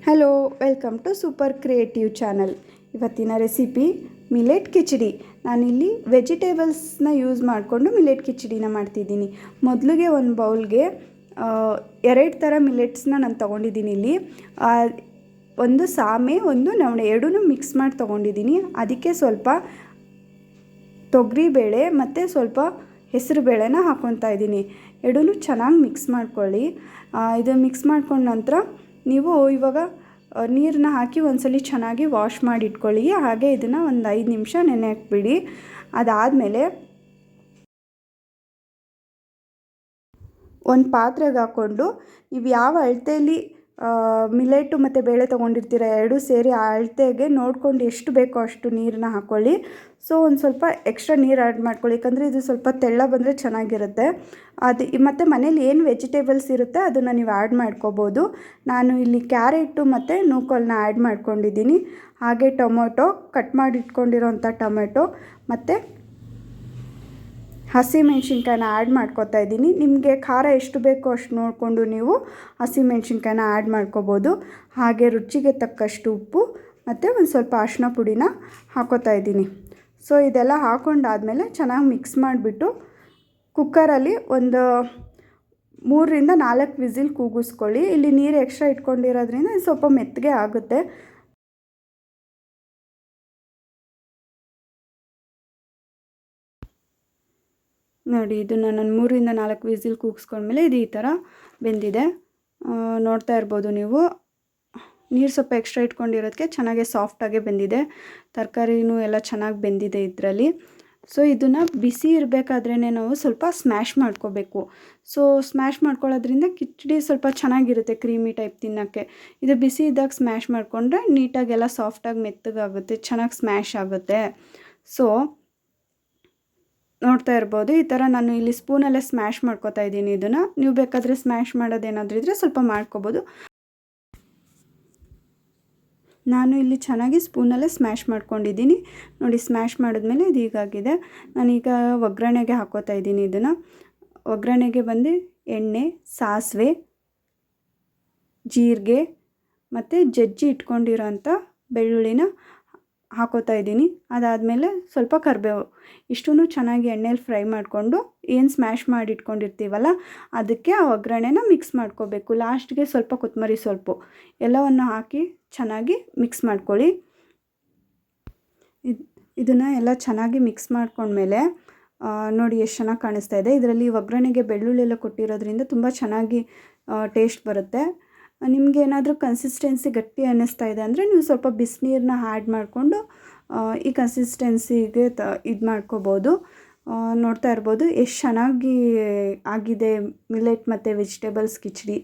Hello, welcome to super creative channel. ಇವತ್ತಿನ recipe millet khichdi. ನಾನಿಲ್ಲಿ ವೆಜಿಟೇಬಲ್ಸ್ನ ಯೂಸ್ ಮಾಡಿಕೊಂಡು ಮಿಲೆಟ್ ಕಿಚಡಿನ ಮಾಡ್ತಿದ್ದೀನಿ. ಮೊದಲಿಗೆ ಒಂದು ಬೌಲ್ಗೆ 2 ಥರ ಮಿಲೆಟ್ಸ್ನ ನಾನು ತೊಗೊಂಡಿದ್ದೀನಿ. ಇಲ್ಲಿ ಒಂದು ಸಾಮೆ, ಒಂದು ನವಣೆ, ಎರಡೂ ಮಿಕ್ಸ್ ಮಾಡಿ ತೊಗೊಂಡಿದ್ದೀನಿ. ಅದಕ್ಕೆ ಸ್ವಲ್ಪ ತೊಗರಿಬೇಳೆ ಮತ್ತು ಸ್ವಲ್ಪ ಹೆಸರು ಬೇಳೆನ ಹಾಕ್ಕೊತಾ ಇದ್ದೀನಿ. ಎರಡೂ ಚೆನ್ನಾಗಿ ಮಿಕ್ಸ್ ಮಾಡ್ಕೊಳ್ಳಿ. ಇದು ಮಿಕ್ಸ್ ಮಾಡ್ಕೊಂಡ ನಂತರ ನೀವು ಇವಾಗ ನೀರನ್ನ ಹಾಕಿ ಒಂದ್ಸಲ ಚೆನ್ನಾಗಿ ವಾಶ್ ಮಾಡಿ ಇಟ್ಕೊಳ್ಳಿ. ಹಾಗೆ ಇದನ್ನು ಒಂದು 5 ನಿಮಿಷ ನೆನೆ ಹಾಕ್ಬಿಡಿ. ಅದಾದಮೇಲೆ ಒಂದು ಪಾತ್ರೆಗೆ ಹಾಕ್ಕೊಂಡು ನೀವು ಯಾವ ಅಳತೆಯಲ್ಲಿ ಮಿಲೆಟು ಮತ್ತು ಬೇಳೆ ತೊಗೊಂಡಿರ್ತೀರ ಎರಡೂ ಸೇರಿ ಆ ಅಳತೆಗೆ ನೋಡ್ಕೊಂಡು ಎಷ್ಟು ಬೇಕೋ ಅಷ್ಟು ನೀರನ್ನ ಹಾಕ್ಕೊಳ್ಳಿ. ಸೊ ಒಂದು ಸ್ವಲ್ಪ ಎಕ್ಸ್ಟ್ರಾ ನೀರು ಆ್ಯಡ್ ಮಾಡ್ಕೊಳ್ಳಿ, ಯಾಕಂದರೆ ಇದು ಸ್ವಲ್ಪ ತೆಳ್ಳ ಬಂದರೆ ಚೆನ್ನಾಗಿರುತ್ತೆ. ಮತ್ತು ಮನೇಲಿ ಏನು ವೆಜಿಟೇಬಲ್ಸ್ ಇರುತ್ತೆ ಅದನ್ನು ನೀವು ಆ್ಯಡ್ ಮಾಡ್ಕೋಬೋದು. ನಾನು ಇಲ್ಲಿ ಕ್ಯಾರೆಟು ಮತ್ತು ನೂಕೋಲನ್ನ ಆ್ಯಡ್ ಮಾಡ್ಕೊಂಡಿದ್ದೀನಿ. ಹಾಗೆ ಟೊಮೊಟೊ, ಕಟ್ ಮಾಡಿ ಇಟ್ಕೊಂಡಿರೋಂಥ ಟೊಮೆಟೊ ಮತ್ತು ಹಸಿಮೆಣ್ಸಿನ್ಕಾಯಿನ ಆ್ಯಡ್ ಮಾಡ್ಕೊತಾ ಇದ್ದೀನಿ. ನಿಮಗೆ ಖಾರ ಎಷ್ಟು ಬೇಕೋ ಅಷ್ಟು ನೋಡಿಕೊಂಡು ನೀವು ಹಸಿಮೆಣ್ಸಿನ್ಕಾಯಿನ ಆ್ಯಡ್ ಮಾಡ್ಕೋಬೋದು. ಹಾಗೆ ರುಚಿಗೆ ತಕ್ಕಷ್ಟು ಉಪ್ಪು ಮತ್ತು ಒಂದು ಸ್ವಲ್ಪ ಅರಿಶಿನ ಪುಡಿನ ಹಾಕೋತಾ ಇದ್ದೀನಿ. ಸೊ ಇದೆಲ್ಲ ಹಾಕೊಂಡಾದಮೇಲೆ ಚೆನ್ನಾಗಿ ಮಿಕ್ಸ್ ಮಾಡಿಬಿಟ್ಟು ಕುಕ್ಕರಲ್ಲಿ ಒಂದು 3ರಿಂದ 4 ವಿಸಿಲ್ ಕೂಗಿಸ್ಕೊಳ್ಳಿ. ಇಲ್ಲಿ ನೀರು ಎಕ್ಸ್ಟ್ರಾ ಇಟ್ಕೊಂಡಿರೋದ್ರಿಂದ ಸ್ವಲ್ಪ ಮೆತ್ತಗೆ ಆಗುತ್ತೆ. ನೋಡಿ, ಇದನ್ನು ನಾನು 3ರಿಂದ 4 ವಿಸಿಲ್ ಕೂಗಿಸ್ಕೊಂಡ್ಮೇಲೆ ಇದು ಈ ಥರ ಬೆಂದಿದೆ. ನೋಡ್ತಾ ಇರ್ಬೋದು ನೀವು. ನೀರು ಸ್ವಲ್ಪ ಎಕ್ಸ್ಟ್ರಾ ಇಟ್ಕೊಂಡಿರೋದಕ್ಕೆ ಚೆನ್ನಾಗೆ ಸಾಫ್ಟಾಗೆ ಬೆಂದಿದೆ. ತರಕಾರಿನೂ ಎಲ್ಲ ಚೆನ್ನಾಗಿ ಬೆಂದಿದೆ ಇದರಲ್ಲಿ. ಸೊ ಇದನ್ನು ಬಿಸಿ ಇರಬೇಕಾದ್ರೇ ನಾವು ಸ್ವಲ್ಪ ಸ್ಮ್ಯಾಶ್ ಮಾಡ್ಕೋಬೇಕು. ಸೊ ಸ್ಮ್ಯಾಶ್ ಮಾಡ್ಕೊಳ್ಳೋದ್ರಿಂದ ಕಿಚಡಿ ಸ್ವಲ್ಪ ಚೆನ್ನಾಗಿರುತ್ತೆ, ಕ್ರೀಮಿ ಟೈಪ್ ತಿನ್ನೋಕ್ಕೆ. ಇದು ಬಿಸಿ ಇದ್ದಾಗ ಸ್ಮ್ಯಾಶ್ ಮಾಡಿಕೊಂಡ್ರೆ ನೀಟಾಗೆಲ್ಲ ಸಾಫ್ಟಾಗಿ ಮೆತ್ತಗಾಗುತ್ತೆ, ಚೆನ್ನಾಗಿ ಸ್ಮ್ಯಾಶ್ ಆಗುತ್ತೆ. ಸೊ ನೋಡ್ತಾ ಇರ್ಬೋದು, ಈ ಥರ ನಾನು ಇಲ್ಲಿ ಸ್ಪೂನಲ್ಲೇ ಸ್ಮ್ಯಾಶ್ ಮಾಡ್ಕೋತಾ ಇದ್ದೀನಿ. ಇದನ್ನು ನೀವು ಬೇಕಾದರೆ ಸ್ಮ್ಯಾಶ್ ಮಾಡೋದೇನಾದರೂ ಇದ್ದರೆ ಸ್ವಲ್ಪ ಮಾಡ್ಕೋಬೋದು. ನಾನು ಇಲ್ಲಿ ಚೆನ್ನಾಗಿ ಸ್ಪೂನಲ್ಲೇ ಸ್ಮ್ಯಾಶ್ ಮಾಡ್ಕೊಂಡಿದ್ದೀನಿ. ನೋಡಿ, ಸ್ಮ್ಯಾಶ್ ಮಾಡಿದ್ಮೇಲೆ ಇದು ಹೀಗಾಗಿದೆ. ನಾನೀಗ ಒಗ್ಗರಣೆಗೆ ಹಾಕೋತಾ ಇದ್ದೀನಿ. ಇದನ್ನು ಒಗ್ಗರಣೆಗೆ ಬಂದು ಎಣ್ಣೆ, ಸಾಸಿವೆ, ಜೀರಿಗೆ ಮತ್ತು ಜಜ್ಜಿ ಇಟ್ಕೊಂಡಿರೋಂಥ ಬೆಳ್ಳುಳ್ಳಿನ ಹಾಕೋತಾ ಇದ್ದೀನಿ. ಅದಾದಮೇಲೆ ಸ್ವಲ್ಪ ಕರಿಬೇವು, ಇಷ್ಟೂ ಚೆನ್ನಾಗಿ ಎಣ್ಣೆಲಿ ಫ್ರೈ ಮಾಡಿಕೊಂಡು ಏನು ಸ್ಮ್ಯಾಶ್ ಮಾಡಿ ಇಟ್ಕೊಂಡಿರ್ತೀವಲ್ಲ ಅದಕ್ಕೆ ಆ ಒಗ್ಗರಣೆನ ಮಿಕ್ಸ್ ಮಾಡ್ಕೋಬೇಕು. ಲಾಸ್ಟ್ಗೆ ಸ್ವಲ್ಪ ಕೊತ್ತಂಬರಿ ಸೊಪ್ಪು ಎಲ್ಲವನ್ನು ಹಾಕಿ ಚೆನ್ನಾಗಿ ಮಿಕ್ಸ್ ಮಾಡ್ಕೊಳ್ಳಿ. ಇದನ್ನು ಎಲ್ಲ ಚೆನ್ನಾಗಿ ಮಿಕ್ಸ್ ಮಾಡ್ಕೊಂಡ್ಮೇಲೆ ನೋಡಿ ಎಷ್ಟು ಚೆನ್ನಾಗಿ ಕಾಣಿಸ್ತಾ ಇದೆ. ಇದರಲ್ಲಿ ಒಗ್ಗರಣೆಗೆ ಬೆಳ್ಳುಳ್ಳಿ ಎಲ್ಲ ಕೊಟ್ಟಿರೋದ್ರಿಂದ ತುಂಬ ಚೆನ್ನಾಗಿ ಟೇಸ್ಟ್ ಬರುತ್ತೆ. ನಿಮಗೆ ಏನಾದರೂ ಕನ್ಸಿಸ್ಟೆನ್ಸಿ ಗಟ್ಟಿ ಅನ್ನಿಸ್ತಾ ಇದೆ ಅಂದರೆ ನೀವು ಸ್ವಲ್ಪ ಬಿಸಿನೀರನ್ನ ಆ್ಯಡ್ ಮಾಡಿಕೊಂಡು ಈ ಕನ್ಸಿಸ್ಟೆನ್ಸಿಗೆ ಇದು ಮಾಡ್ಕೋಬೋದು. ನೋಡ್ತಾ ಇರ್ಬೋದು ಎಷ್ಟು ಚೆನ್ನಾಗಿ ಆಗಿದೆ ಮಿಲೆಟ್ ಮತ್ತು ವೆಜಿಟೇಬಲ್ಸ್ ಕಿಚಡಿ.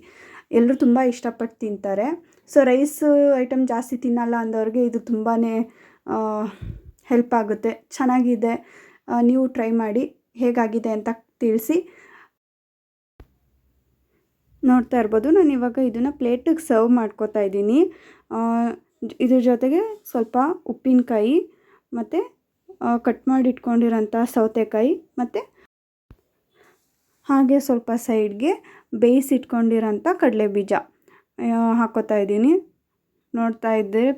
ಎಲ್ಲರೂ ತುಂಬ ಇಷ್ಟಪಟ್ಟು ತಿಂತಾರೆ. ಸೊ ರೈಸ್ ಐಟಮ್ ಜಾಸ್ತಿ ತಿನ್ನಲ್ಲ ಅಂದವ್ರಿಗೆ ಇದು ತುಂಬಾ ಹೆಲ್ಪ್ ಆಗುತ್ತೆ. ಚೆನ್ನಾಗಿದೆ, ನೀವು ಟ್ರೈ ಮಾಡಿ ಹೇಗಾಗಿದೆ ಅಂತ ತಿಳಿಸಿ. ನೋಡ್ತಾ ಇರ್ಬೋದು, ನಾನು ಇವಾಗ ಇದನ್ನು ಪ್ಲೇಟಿಗೆ ಸರ್ವ್ ಮಾಡ್ಕೋತಾ ಇದ್ದೀನಿ. ಇದ್ರ ಜೊತೆಗೆ ಸ್ವಲ್ಪ ಉಪ್ಪಿನಕಾಯಿ ಮತ್ತು ಕಟ್ ಮಾಡಿ ಇಟ್ಕೊಂಡಿರೋಂಥ ಸೌತೆಕಾಯಿ ಮತ್ತು ಹಾಗೆ ಸ್ವಲ್ಪ ಸೈಡ್ಗೆ ಬೇಯಿಸಿಟ್ಕೊಂಡಿರೋಂಥ ಕಡಲೆಬೀಜ ಹಾಕೋತಾ ಇದ್ದೀನಿ. ನೋಡ್ತಾ ಇದ್ದರೆ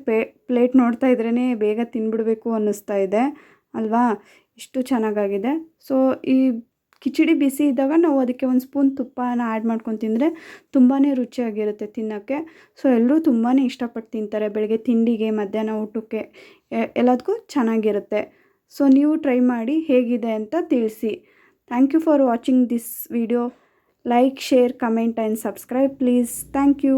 ಪ್ಲೇಟ್ ನೋಡ್ತಾ ಇದ್ರೇ ಬೇಗ ತಿನ್ಬಿಡಬೇಕು ಅನ್ನಿಸ್ತಾ ಇದೆ ಅಲ್ವಾ, ಇಷ್ಟು ಚೆನ್ನಾಗಾಗಿದೆ. ಸೊ ಈ ಕಿಚಡಿ ಬಿಸಿ ಇದ್ದಾಗ ನಾವು ಅದಕ್ಕೆ ಒಂದು ಸ್ಪೂನ್ ತುಪ್ಪನ ಆ್ಯಡ್ ಮಾಡ್ಕೊಂಡು ತಿಂದರೆ ತುಂಬಾ ರುಚಿಯಾಗಿರುತ್ತೆ ತಿನ್ನೋಕ್ಕೆ. ಸೊ ಎಲ್ಲರೂ ತುಂಬಾ ಇಷ್ಟಪಟ್ಟು ತಿಂತಾರೆ. ಬೆಳಗ್ಗೆ ತಿಂಡಿಗೆ, ಮಧ್ಯಾಹ್ನ ಊಟಕ್ಕೆ ಎಲ್ಲದಕ್ಕೂ ಚೆನ್ನಾಗಿರುತ್ತೆ. ಸೊ ನೀವು ಟ್ರೈ ಮಾಡಿ ಹೇಗಿದೆ ಅಂತ ತಿಳಿಸಿ. Thank you for watching this video. Like, share, comment and subscribe please. Thank you.